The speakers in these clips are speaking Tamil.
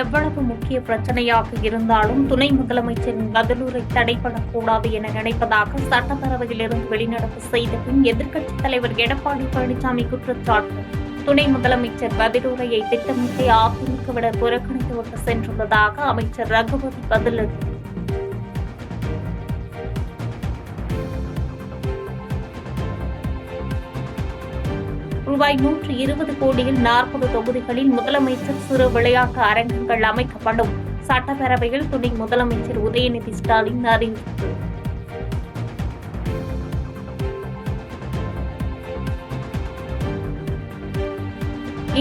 எவ்வளவு முக்கிய பிரச்சனையாக இருந்தாலும் துணை முதலமைச்சரின் பதிலுரை தடைபடக்கூடாது என நினைப்பதாக சட்டப்பேரவையிலிருந்து வெளிநடப்பு செய்த பின் எதிர்க்கட்சித் தலைவர் எடப்பாடி பழனிசாமி குற்றச்சாட்டு. துணை முதலமைச்சர் பதிலுரையை திட்டமிட்டு அதிமுகவினர் புறக்கணித்துவிட்டு சென்றுள்ளதாக அமைச்சர் ரகுபதி பதிலளித்தார். ரூபாய் 120 கோடியில் 40 தொகுதிகளில் முதலமைச்சர் சிறு விளையாட்டு அரங்கங்கள் அமைக்கப்படும். சட்டப்பேரவையில் துணை முதலமைச்சர் உதயநிதி ஸ்டாலின் அறிவிப்பு.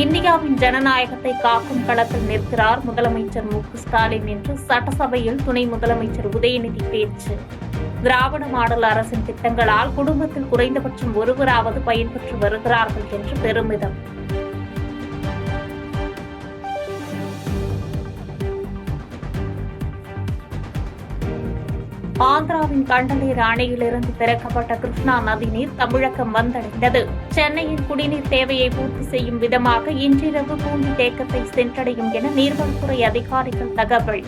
இந்தியாவின் ஜனநாயகத்தை காக்கும் களத்தில் நிற்கிறார் முதலமைச்சர் மு.க.ஸ்டாலின் என்று சட்டசபையில் துணை முதலமைச்சர் உதயநிதி பேச்சு. திராவிட மாடல் அரசின் திட்டங்களால் குடும்பத்தில் குறைந்தபட்சம் ஒருவராவது பயன்பெற்று வருகிறார்கள் என்று பெருமிதம். ஆந்திராவின் கண்டலேர் அணையிலிருந்து திறக்கப்பட்ட கிருஷ்ணா நதிநீர் தமிழகம் வந்தடைந்தது. சென்னையின் குடிநீர் தேவையை பூர்த்தி செய்யும் விதமாக இன்றிரவு பூண்டி தேக்கத்தை சென்றடையும் என நீர்வளத்துறை அதிகாரிகள் தகவல்.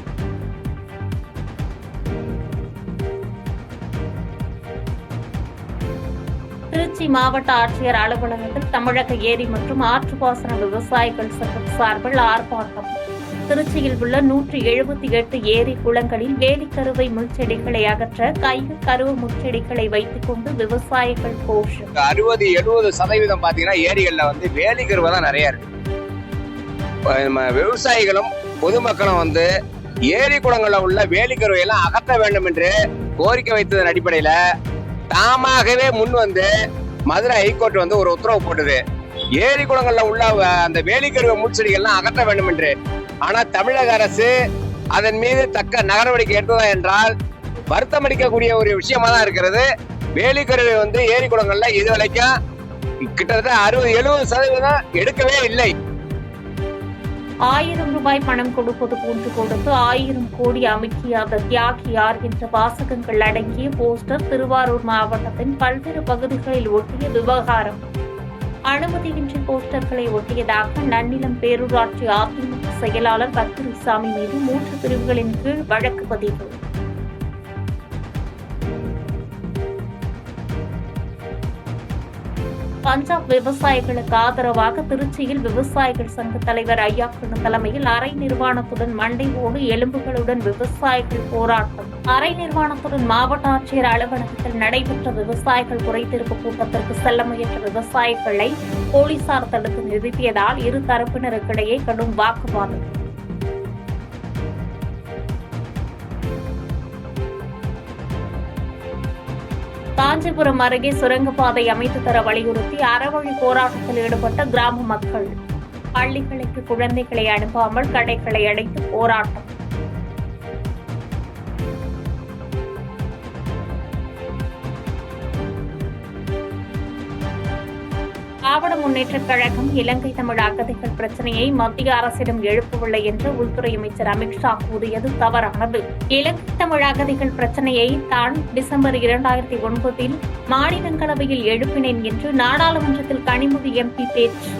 திருச்சி மாவட்ட ஆட்சியர் அலுவலகத்தில் தமிழக ஏரி மற்றும் ஆற்றுப்பாசன விவசாயிகள் சங்கம் சார்பில் ஆர்ப்பாட்டம். திருச்சியில் உள்ள 178 ஏரி குளங்களில் வேலிக்கருவை முள்செடிகளை அகற்ற கையில் கருவ முள்செடிகளை வைத்துக் கொண்டு விவசாயிகள் கோஷம். 60-70% பாத்தீங்கன்னா ஏரிகள்ல வேலிக்கருவை தான் நிறைய இருக்கு. விவசாயிகளும் பொதுமக்களும் ஏரி குளங்கள்ல உள்ள வேலிக்கருவை எல்லாம் அகற்ற வேண்டும் என்று கோரிக்கை வைத்ததன் அடிப்படையில தாமாகவே முன் மதுரை ஹைகோர்ட் ஒரு உத்தரவு போட்டது. ஏரி குளங்கள்ல உள்ள அந்த வேலிக்கருவை முள்செடிகள்லாம் அகற்ற வேண்டும் என்று. ஆனா தமிழக அரசு அதன் மீது தக்க நடவடிக்கை எடுத்ததா என்றால் வருத்தம் அளிக்கக்கூடிய ஒரு விஷயமா தான் இருக்கிறது. வேலிக்கருவை ஏரி குளங்கள்ல இதுவரைக்கும் கிட்டத்தட்ட 60-70% எடுக்கவே இல்லை. 1000 ரூபாய் பணம் கொடுப்பது போன்று கொடுத்து 1000 கோடி அமுக்கியாத தியாகி யார் என்ற வாசகங்கள் அடங்கிய போஸ்டர் திருவாரூர் மாவட்டத்தின் பல்வேறு பகுதிகளில் ஒட்டிய விவகாரம். அனுமதியின்றி போஸ்டர்களை ஒட்டியதாக நன்னிலம் பேரூராட்சி அதிமுக செயலாளர் கத்திரிசாமி மீது 3 பிரிவுகளின் கீழ் வழக்கு பதிவு. பஞ்சாப் விவசாயிகளுக்கு ஆதரவாக திருச்சியில் விவசாயிகள் சங்க தலைவர் ஐயாக்கண்ணு தலைமையில் அரை நிர்வாணத்துடன் மண்டை ஓடு எலும்புகளுடன் விவசாயிகள் போராட்டம். அரை நிர்வாணத்துடன் மாவட்ட ஆட்சியர் அலுவலகத்தில் நடைபெற்ற விவசாயிகள் குறைதீர்ப்பு கூட்டத்திற்கு செல்ல முயன்ற விவசாயிகளை போலீசார் தடுத்து நிறுத்தியதால் இரு தரப்பினருக்கிடையே கடும் வாக்குவாதம். காஞ்சிபுரம் அருகே சுரங்கப்பாதை அமைத்து தர வலியுறுத்தி அறவழி போராட்டத்தில் ஈடுபட்ட கிராம மக்கள். பள்ளிகளுக்கு குழந்தைகளை அனுப்பாமல் கடைகளை அடைத்து போராட்டம். திராவிட முன்னேற்றக் கழகம் இலங்கை தமிழ் அகதிகள் பிரச்சினையை மத்திய அரசிடம் எழுப்பவில்லை என்று உள்துறை அமைச்சர் அமித்ஷா கூறியது தவறானது. இலங்கை தமிழ் அகதிகள் பிரச்சினையை தான் டிசம்பர் 2009 மாநிலங்களவையில் எழுப்பினேன் என்று நாடாளுமன்றத்தில் கனிமொழி எம்பி பேச்சு.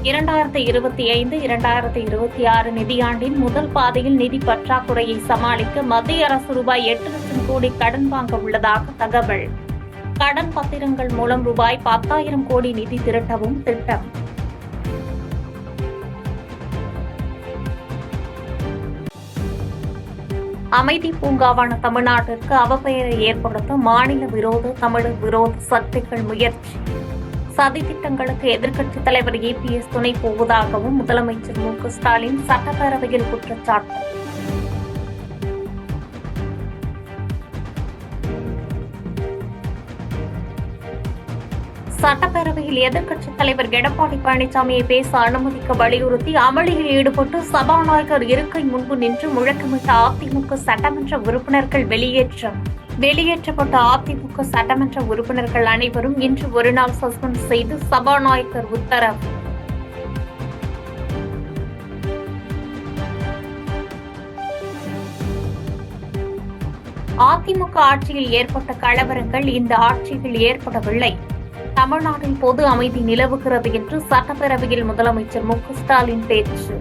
இரண்டாயிரத்து 2025-2026 நிதியாண்டின் முதல் பாதையில் நிதி பற்றாக்குறையை சமாளிக்க மத்திய அரசு ரூபாய் 8 லட்சம் கோடி கடன் வாங்க உள்ளதாக தகவல். கடன் பத்திரங்கள் மூலம் ரூபாய் 10,000 கோடி நிதி திரட்டவும் திட்டம். அமைதி பூங்காவான தமிழ்நாட்டிற்கு அவப்பெயரை ஏற்படுத்த மாநில விரோத தமிழர் விரோத சக்திகள் முயற்சி. சதி திட்டங்களுக்கு எதிர்க்கட்சித் தலைவர் EPS துணை போவதாகவும் முதலமைச்சர் மு.க.ஸ்டாலின் சட்டப்பேரவையில் குற்றச்சாட்டு. சட்டப்பேரவையில் எதிர்க்கட்சித் தலைவர் எடப்பாடி பழனிசாமியை பேச அனுமதிக்க வலியுறுத்தி அமளியில் ஈடுபட்டு சபாநாயகர் இருக்கை முன்பு நின்று முழக்கமிட்ட அதிமுக சட்டமன்ற உறுப்பினர்கள் வெளியேற்றம். வெளியேற்றப்பட்ட அதிமுக சட்டமன்ற உறுப்பினர்கள் அனைவரும் இன்று ஒருநாள் சஸ்பெண்ட் செய்து சபாநாயகர் உத்தரவு. அதிமுக ஆட்சியில் ஏற்பட்ட கலவரங்கள் இந்த ஆட்சியில் ஏற்படவில்லை. தமிழ்நாட்டில் பொது அமைதி நிலவுகிறது என்று சட்டப்பேரவையில் முதலமைச்சர் மு.க.ஸ்டாலின் பேச்சு.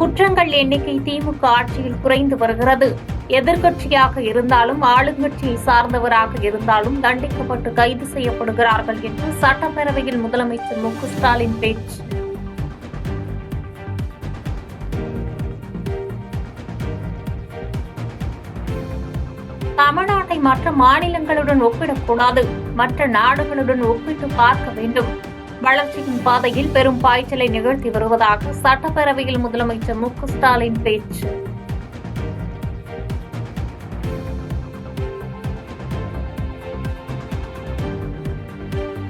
குற்றங்கள் எண்ணிக்கை திமுக ஆட்சியில் குறைந்து வருகிறது. எதிர்க்கட்சியாக இருந்தாலும் ஆளுங்கட்சியை சார்ந்தவராக இருந்தாலும் தண்டிக்கப்பட்டு கைது செய்யப்படுகிறார்கள் என்று சட்டப்பேரவையில் முதலமைச்சர் மு.க.ஸ்டாலின் பேச்சு. தமிழ்நாட்டை மற்ற மாநிலங்களுடன் ஒப்பிடக்கூடாது, மற்ற நாடுகளுடன் ஒப்பிட்டு பார்க்க வேண்டும். வளர்ச்சியின் பாதையில் பெரும் பாய்ச்சலை நிகழ்த்தி வருவதாக சட்டப்பேரவையில் முதலமைச்சர் மு.க.ஸ்டாலின் பேச்சு.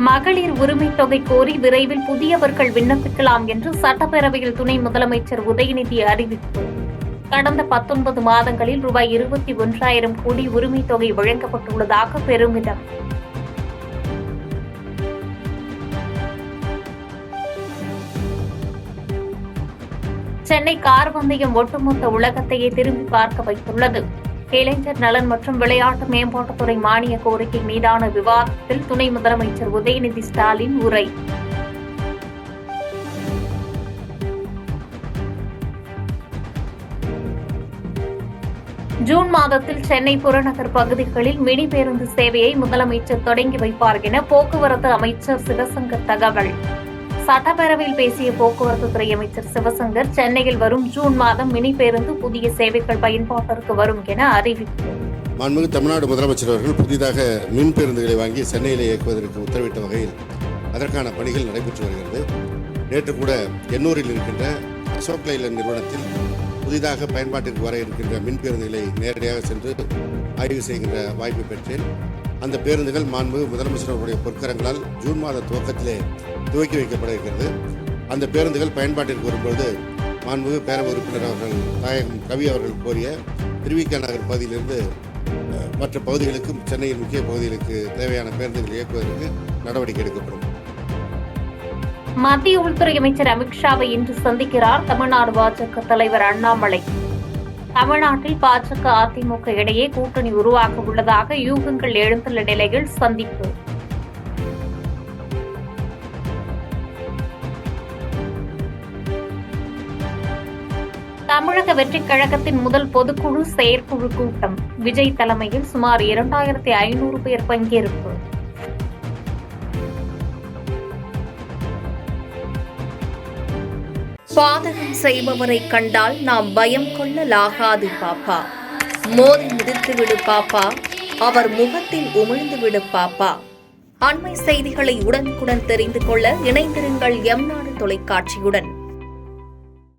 மகளிர் உரிமை தொகை கோரி விரைவில் புதியவர்கள் விண்ணப்பிக்கலாம் என்று சட்டப்பேரவையில் துணை முதலமைச்சர் உதயநிதி அறிவிப்பு. கடந்த 19 மாதங்களில் ரூபாய் 21,000 கோடி உரிமை தொகை வழங்கப்பட்டுள்ளதாக பெருமிதம். சென்னை கார் பந்தயம் ஒட்டுமொத்த உலகத்தையே திரும்பி பார்க்க வைத்துள்ளது. இளைஞர் நலன் மற்றும் விளையாட்டு மேம்பாட்டுத்துறை மானிய கோரிக்கை மீதான விவாதத்தில் துணை முதலமைச்சர் உதயநிதி ஸ்டாலின் உரை. ஜூன் மாதத்தில் சென்னை புறநகர் பகுதிகளில் மினி பேருந்து சேவையை முதலமைச்சர் தொடங்கி வைப்பார் என போக்குவரத்து அமைச்சர் சிவசங்கர் தகவல். சட்டப்பேரவையில் பேசிய போக்குவரத்து துறை அமைச்சர் சிவசங்கர், சென்னையில் வரும் ஜூன் மாதம் மினி பேருந்து புதிய சேவைகள் பயன்பாட்டிற்கு வரும் என அறிவிப்பு. மாண்புமிகு தமிழ்நாடு முதலமைச்சர் அவர்கள் புதிதாக மின் பேருந்துகளை வாங்கி சென்னையில் இயக்குவதற்கு உத்தரவிட்ட வகையில் அதற்கான பணிகள் நடைபெற்று வருகிறது. நேற்று கூட எண்ணூரில் இருக்கின்ற அசோக் லைலண்ட் நிறுவனத்தில் புதிதாக பயன்பாட்டிற்கு வர இருக்கின்ற மின் பேருந்துகளை நேரடியாக சென்று ஆய்வு செய்கின்ற வாய்ப்பு பெற்றேன். அந்த பேருந்துகள் மாண்புமிகு முதலமைச்சர் அவருடைய பொற்கரங்களால் ஜூன் மாத துவக்கத்திலே துவக்கி வைக்கப்பட இருக்கிறது. அந்த பேருந்துகள் பயன்பாட்டிற்கு வரும்பொழுது மாண்புமிகு பேரவை உறுப்பினர் அவர்கள் நாயகம் கவி அவர்கள் கோரிய திருவிக நகர் பகுதியிலிருந்து மற்ற பகுதிகளுக்கும் சென்னையின் முக்கிய பகுதிகளுக்கு தேவையான பேருந்துகள் இயக்குவதற்கு நடவடிக்கை எடுக்கப்படும். மத்திய உள்துறை அமைச்சர் அமித்ஷாவை இன்று சந்திக்கிறார் தமிழ்நாடு பாஜக தலைவர் அண்ணாமலை. தமிழ்நாட்டில் பாஜக அதிமுக இடையே கூட்டணி உருவாக உள்ளதாக யூகங்கள் எழுந்துள்ள நிலையில் சந்திப்பு. தமிழக வெற்றிக் கழகத்தின் முதல் பொதுக்குழு செயற்குழு கூட்டம். விஜய் தலைமையில் சுமார் 2500 பேர் பங்கேற்பு. பாதகம் செய்பவரை கண்டால் நாம் பயம் கொள்ளலாகாது பாப்பா. மோதி மிதித்துவிடு பாப்பா, அவர் முகத்தில் உமிழ்ந்துவிடு பாப்பா. அண்மை செய்திகளை உடனுக்குடன் தெரிந்து கொள்ள இணைந்திருங்கள் எம் நாடு தொலைக்காட்சியுடன்.